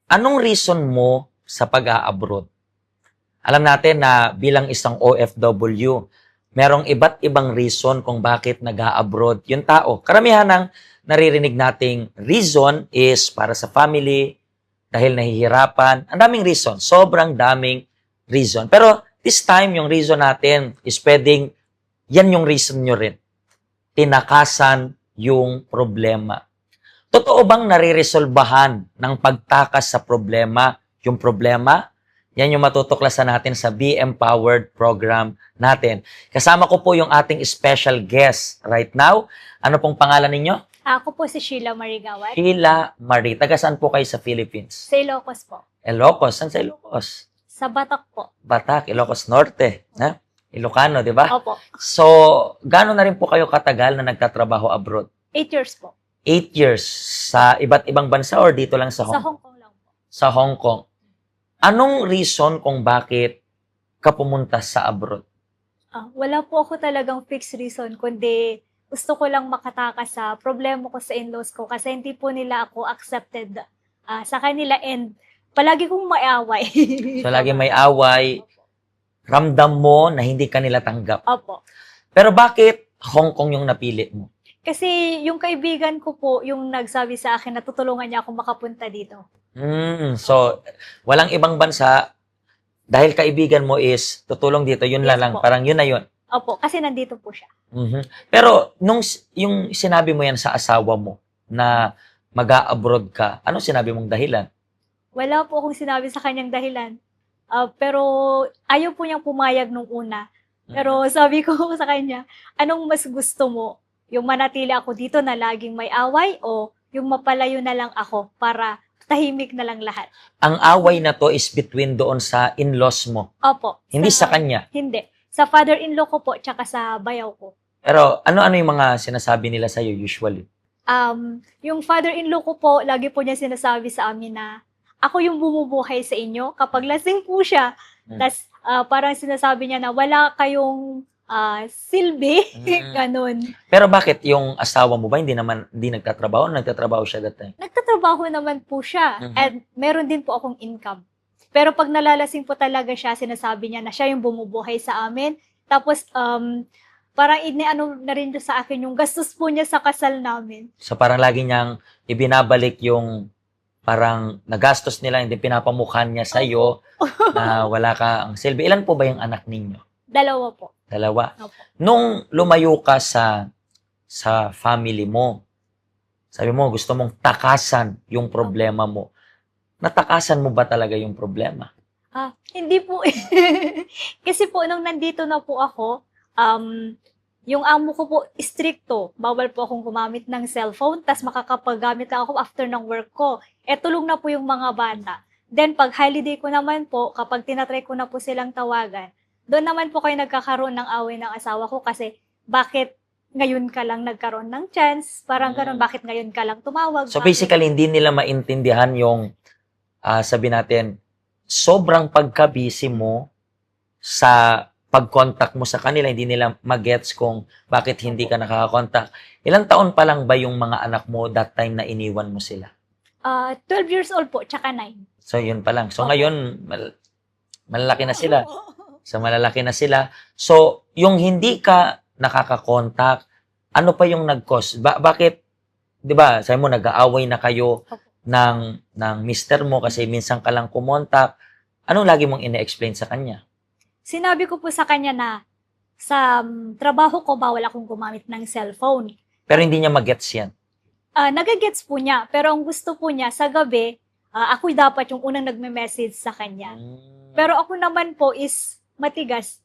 Anong reason mo sa pag-a-abroad? Alam natin na bilang isang OFW, merong iba't ibang reason kung bakit nag-a-abroad yung tao. Karamihan ng naririnig nating reason is para sa family, dahil nahihirapan. Ang daming reason. Sobrang daming reason. Pero this time, yung reason natin is pwedeng, yan yung reason nyo rin. Tinakasan yung problema. Totoo bang nariresolbahan ng pagtakas sa problema yung problema? Yan yung matutuklasan natin sa Be Empowered program natin. Kasama ko po yung ating special guest right now. Ano pong pangalan ninyo? Ako po si Sheila Marigawat. Sheila Marie. Taga saan po kayo sa Philippines? Sa Ilocos po. Ilocos. Saan sa Ilocos? Sa Batak po. Batak, Ilocos Norte. Ha? Ilocano, di ba? Opo. So, gaano na rin po kayo katagal na nagtatrabaho abroad? 8 years po. 8 years sa iba't ibang bansa or dito lang sa Sa Hong Kong? Hong Kong lang po. Sa Hong Kong. Anong reason kung bakit ka pumunta sa abroad? Wala po ako talagang fixed reason, kundi gusto ko lang makatakas sa problema ko sa in-laws ko kasi hindi po nila ako accepted sa kanila and palagi kong maaway. So, lagi may away, ramdam mo na hindi ka nila tanggap. Opo. Pero bakit Hong Kong yung napili mo? Kasi yung kaibigan ko po, yung nagsabi sa akin na tutulungan niya ako makapunta dito. So, walang ibang bansa, dahil kaibigan mo is tutulong dito, yun Yes lang, po. parang yun na yun. Opo, kasi nandito po siya. Pero, yung sinabi mo yan sa asawa mo, na mag-a-abroad ka, anong sinabi mong dahilan? Wala po akong sinabi sa kanyang dahilan. Pero ayaw po niyang pumayag nung una. Pero sabi ko sa kanya, anong mas gusto mo? Yung manatili ako dito na laging may away o yung mapalayo na lang ako para tahimik na lang lahat? Ang away na to is between doon sa in-laws mo, Opo. hindi sa kanya. Hindi. Sa father-in-law ko po, tsaka sa bayaw ko. Pero ano-ano yung mga sinasabi nila sa'yo usually? Yung father-in-law ko po, lagi po niya sinasabi sa amin na ako yung bumubuhay sa inyo kapag lasing po siya. Tas parang sinasabi niya na wala kayong silbi, ganun. Pero bakit yung asawa mo ba hindi nagtatrabaho? Nagtatrabaho siya that time? Nagtatrabaho naman po siya and meron din po akong income. Pero pag nalalasing po talaga siya, sinasabi niya na siya yung bumubuhay sa amin. Tapos parang iniano na rin sa akin yung gastos po niya sa kasal namin. So parang lagi niyang ibinabalik yung parang nagastos nila, hindi pinapamukhan niya sa'yo na wala ka ang silbi. Ilan po ba yung anak ninyo? 2 po. 2. Opo. Nung lumayo ka sa family mo, sabi mo gusto mong takasan yung problema mo. Natakasan mo ba talaga yung problema? Hindi po. Kasi po, nung nandito na po ako, yung amo ko po, stricto. Bawal po akong gumamit ng cellphone, tas makakapaggamit lang ako after ng work ko. Tulong na po yung mga bata. Then, pag holiday ko naman po, kapag tinatry ko na po silang tawagan, doon naman po kayo nagkakaroon ng away ng asawa ko kasi bakit ngayon ka lang nagkaroon ng chance? Parang ganun, bakit ngayon ka lang tumawag? So Bakit? basically, hindi nila maintindihan yung, sabi natin, sobrang pagka-busy mo sa pag-contact mo sa kanila, hindi nila magets kung bakit hindi ka nakaka-contact. Ilang taon pa lang ba yung mga anak mo that time na iniwan mo sila? 12 years old po, tsaka 9. So yun pa lang. So ngayon, malalaki na sila. So malalaki na sila. So yung hindi ka nakaka-contact, ano pa yung nag-cause? Bakit, di ba, sabi mo, nag-aaway na kayo ng mister mo kasi minsan ka lang kumontak. Anong lagi mong ine-explain sa kanya? Sinabi ko po sa kanya na sa trabaho ko, bawal akong gumamit ng cellphone. Pero hindi niya magets yan. Nagagets po niya, pero ang gusto po niya, sa gabi, ako dapat yung unang nagme-message sa kanya. Pero ako naman po is matigas.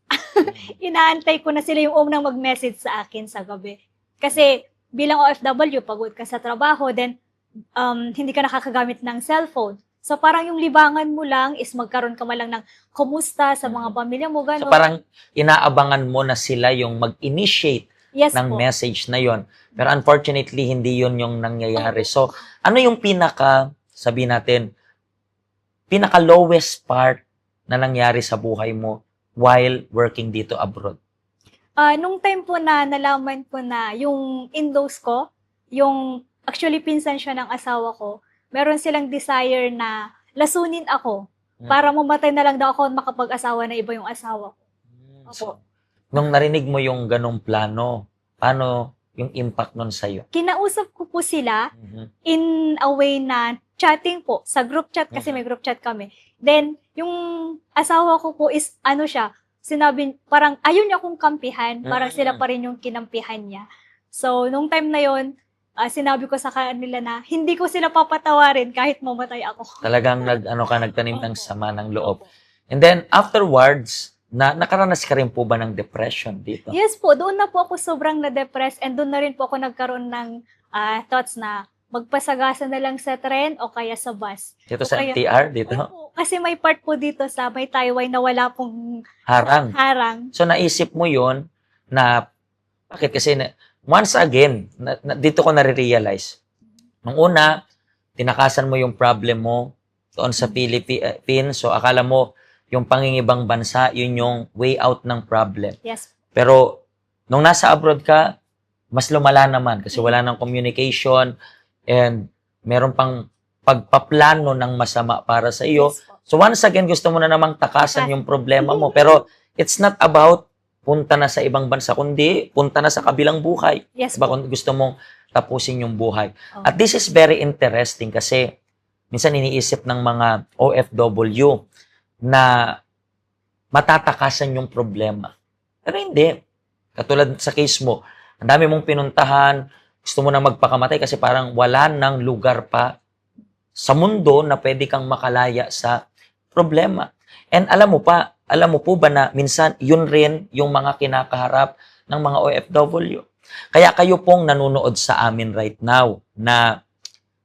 Inaantay ko na sila yung unang mag-message sa akin sa gabi. Kasi bilang OFW, pagod ka sa trabaho, then hindi ka nakakagamit ng cellphone. So parang yung libangan mo lang is magkaroon ka man lang ng kumusta sa mga pamilya mo, gano'n. So parang inaabangan mo na sila yung mag-initiate ng message na yon. Pero unfortunately, hindi yon yung nangyayari. So ano yung sabi natin, pinaka-lowest part na nangyari sa buhay mo while working dito abroad? Nung time po na nalaman ko na yung in-laws ko, yung actually pinsan siya ng asawa ko, meron silang desire na lasunin ako Mm. para mamatay na lang daw ako at makapag-asawa na iba yung asawa ko. So, nung narinig mo yung ganong plano, paano yung impact nun sa'yo? Kinausap ko po sila Mhm. in a way na chatting po, sa group chat kasi Mhm. may group chat kami. Then, yung asawa ko po is, ano siya, sinabi, parang ayaw niya akong kampihan, parang sila pa rin yung kinampihan niya. So, nung time na yon, sinabi ko sa kanila na hindi ko sila papatawarin kahit mamatay ako. Talagang nagtanim ng Opo. sama ng loob. Opo. And then, afterwards, nakaranas ka rin po ba ng depression dito? Yes po, doon na po ako sobrang na-depress and doon na rin po ako nagkaroon ng thoughts na magpasagasa na lang sa tren o kaya sa bus. Dito O sa kaya- MTR, dito? Opo, kasi may part po dito sa may Taiwan na wala pong Harang. harang. So, naisip mo yon na, bakit? Kasi, once again, dito ko nare-realize. Nung una, tinakasan mo yung problem mo doon sa Philippines. So, akala mo, yung pangingibang bansa, yun yung way out ng problem. Yes. Pero, nung nasa abroad ka, mas lumala naman kasi wala nang communication and meron pang pagpaplano ng masama para sa iyo. Yes po. So once again, gusto mo na namang takasan yung problema mo. Pero it's not about punta na sa ibang bansa, kundi punta na sa kabilang buhay. Yes Diba? po. Kung gusto mong tapusin yung buhay. Oh. At this is very interesting kasi minsan iniisip ng mga OFW na matatakasan yung problema. Pero hindi. Katulad sa case mo, ang dami mong pinuntahan, gusto mo na magpakamatay kasi parang wala nang lugar pa sa mundo na pwede kang makalaya sa problema. And alam mo po ba na minsan yun rin yung mga kinakaharap ng mga OFW. Kaya kayo pong nanonood sa amin right now na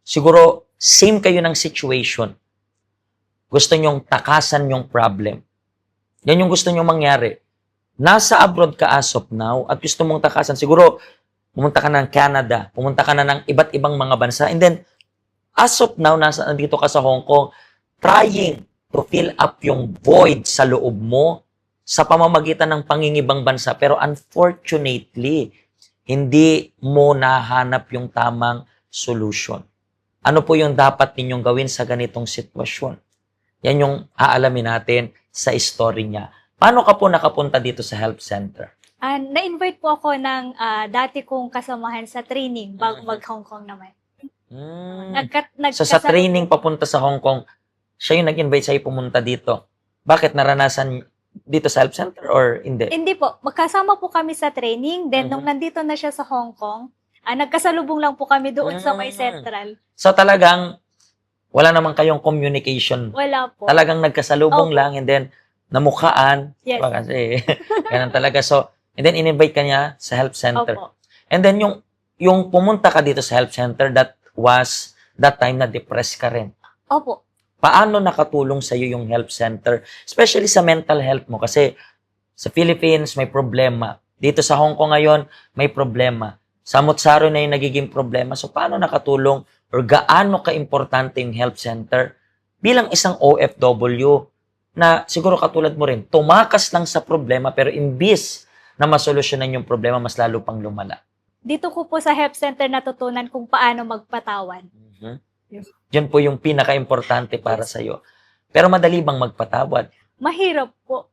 siguro same kayo ng situation. Gusto nyong takasan yung problem. Yan yung gusto nyong mangyari. Nasa abroad ka as of now at gusto mong takasan. Siguro, pumunta ka ng Canada, pumunta ka na ng iba't ibang mga bansa, and then, as of now, nandito ka sa Hong Kong, trying to fill up yung void sa loob mo sa pamamagitan ng pangingibang bansa. Pero unfortunately, hindi mo nahanap yung tamang solution. Ano po yung dapat ninyong gawin sa ganitong sitwasyon? Yan yung aalamin natin sa story niya. Paano ka po nakapunta dito sa help center? Na-invite po ako ng dati kong kasamahan sa training bago mag-Hong Kong naman. So sa training papunta sa Hong Kong, siya yung nag-invite sa'yo pumunta dito. Bakit? Naranasan dito sa help center or hindi? Hindi po. Magkasama po kami sa training. Then, nung nandito na siya sa Hong Kong, nagkasalubong lang po kami doon sa may Central. So talagang wala naman kayong communication. Wala po. Talagang nagkasalubong Opo. lang and then namukhaan. Yes. Diba? Kasi ganun talaga. So, and then in-invite ka niya sa help center. Opo. And then yung pumunta ka dito sa help center, that was that time na depressed ka rin. Opo. Paano nakatulong sa iyo yung help center? Especially sa mental health mo. Kasi sa Philippines, may problema. Dito sa Hong Kong ngayon, may problema. Sa Motsaro na yung nagiging problema. So, paano nakatulong or gaano ka-importante yung health center bilang isang OFW na siguro katulad mo rin, tumakas lang sa problema pero imbis na masolusyonan yung problema, mas lalo pang lumala. Dito ko po sa help center natutunan kung paano magpatawad. Yes. Yan po yung pinaka-importante para sa iyo. Pero madali bang magpatawad? Mahirap po.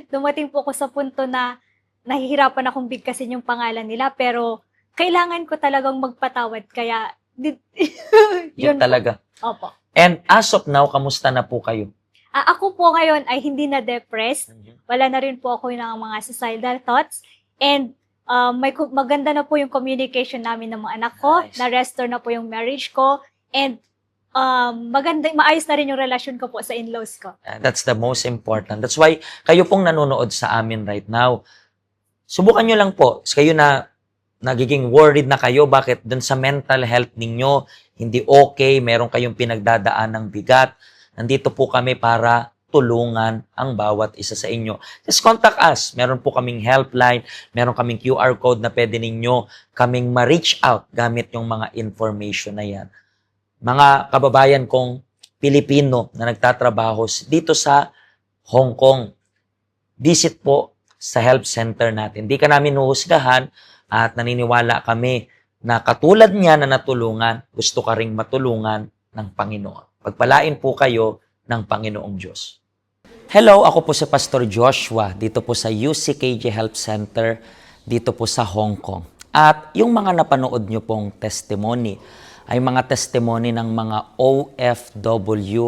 Dumating po ako sa punto na nahihirapan akong bigkasin yung pangalan nila pero kailangan ko talagang magpatawad kaya Yun talaga. Opo. And as of now, kamusta na po kayo? Ako po ngayon ay hindi na depressed. Wala na rin po ako ng mga suicidal thoughts. And maganda na po yung communication namin ng mga anak ko. Nice. Na-restore na po yung marriage ko. And maayos na rin yung relasyon ko po sa in-laws ko. That's the most important. That's why kayo pong nanonood sa amin right now. Subukan nyo lang po. Kayo na nagiging worried na kayo. Bakit? Dun sa mental health ninyo, hindi okay. Meron kayong pinagdadaan ng bigat. Nandito po kami para tulungan ang bawat isa sa inyo. Just contact us. Meron po kaming helpline, meron kaming QR code na pwede ninyo kaming ma-reach out gamit yung mga information na yan. Mga kababayan kong Pilipino na nagtatrabaho dito sa Hong Kong, visit po sa help center natin. Di ka namin huhusgahan at naniniwala kami na katulad niya na natulungan, gusto ka ring matulungan ng Panginoon. Pagpalain po kayo ng Panginoong Diyos. Hello, ako po si Pastor Joshua dito po sa UCKJ Health Center dito po sa Hong Kong. At yung mga napanood nyo pong testimony ay mga testimony ng mga OFW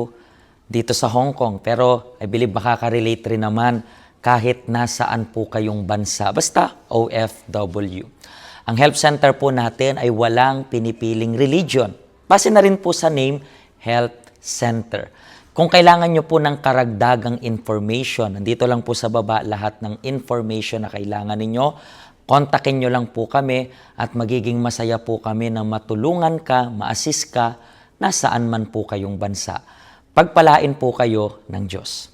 dito sa Hong Kong. Pero I believe makaka-relate rin naman kahit nasaan po kayong bansa. Basta OFW. Ang health center po natin ay walang pinipiling religion. Base na rin po sa name, Health Center. Kung kailangan nyo po ng karagdagang information, nandito lang po sa baba lahat ng information na kailangan ninyo. Kontakin nyo lang po kami at magiging masaya po kami na matulungan ka, ma-assist ka, nasaan man po kayong bansa. Pagpalain po kayo ng Diyos.